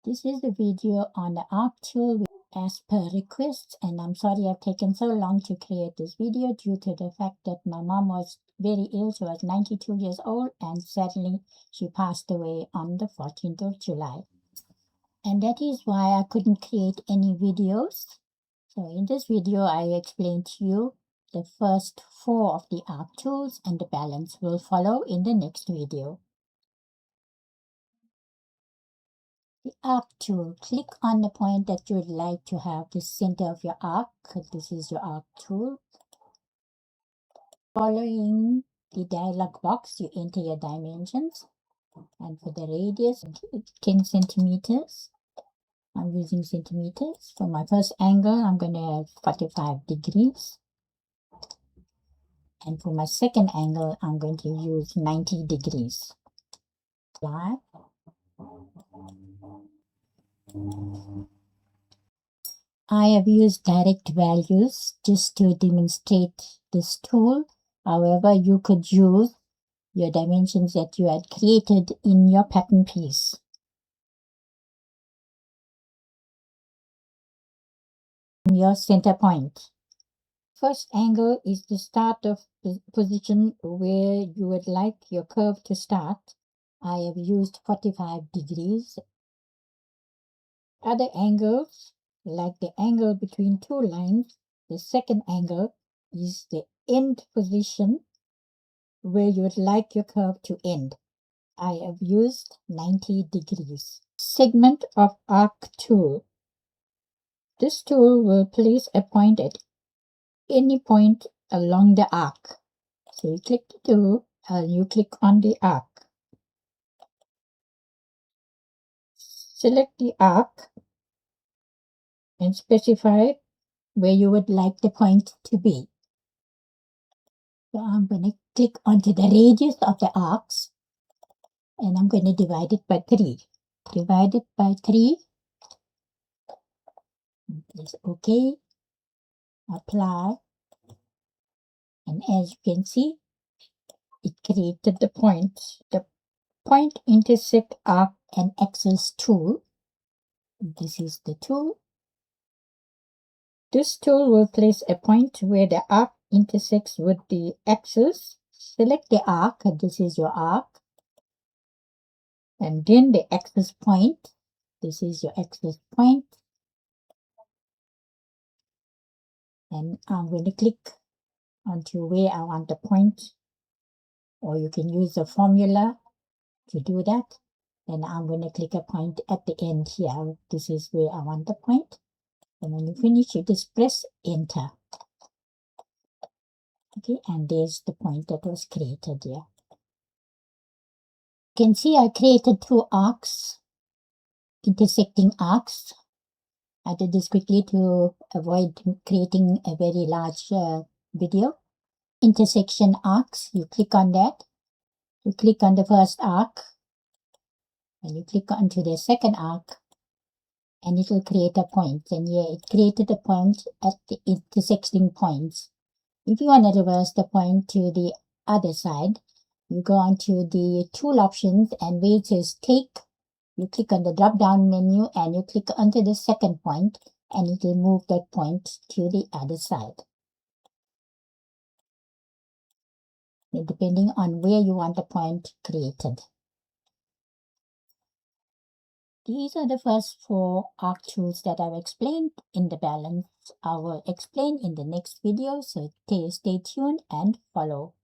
This is a video on the arc tool as per request, and I'm sorry I've taken so long to create this video due to the fact that my mom was very ill. She was 92 years old, and sadly she passed away on the 14th of July. And that is why I couldn't create any videos. So in this video I explain to you the first 4 of the arc tools, and the balance will follow in the next video. The arc tool, click on the point that you would like to have the center of your arc. This is your arc tool. Following the dialog box, you enter your dimensions, and for the radius, 10 centimeters. I'm using centimeters. For my first angle, I'm going to have 45 degrees. And for my second angle, I'm going to use 90 degrees. Apply. I have used direct values just to demonstrate this tool. However, you could use your dimensions that you had created in your pattern piece. Your center point. First angle is the start of the position where you would like your curve to start. I have used 45 degrees. Other angles, like the angle between two lines, the second angle is the end position where you would like your curve to end. I have used 90 degrees. Segment of arc tool. This tool will place a point at any point along the arc. So you click the tool and you click on the arc. Select the arc and specify where you would like the point to be. So I'm going to click onto the radius of the arcs, and I'm going to divide it by 3. Divide it by 3. Press OK. Apply. And as you can see, it created the point. The point intersect arc and axis tool. This is the tool. This tool will place a point where the arc intersects with the axis. Select the arc, and this is your arc. And then the axis point. This is your axis point. And I'm going to click onto where I want the point, or you can use the formula to do that. And I'm going to click a point at the end here. This is where I want the point. And when you finish, you just press enter. Okay, and there's the point that was created here. You can see I created 2 arcs, intersecting arcs. I did this quickly to avoid creating a very large video. Intersection arcs, you click on that. You click on the first arc, and you click onto the second arc, and it will create a point. And here it created a point at the intersecting points. If you want to reverse the point to the other side, you go onto the tool options, and where it says take, you click on the drop down menu and you click onto the second point, and it will move that point to the other side. Depending on where you want the point created. These are the first 4 arc tools that I've explained. In the balance, I will explain in the next video, so stay tuned and follow.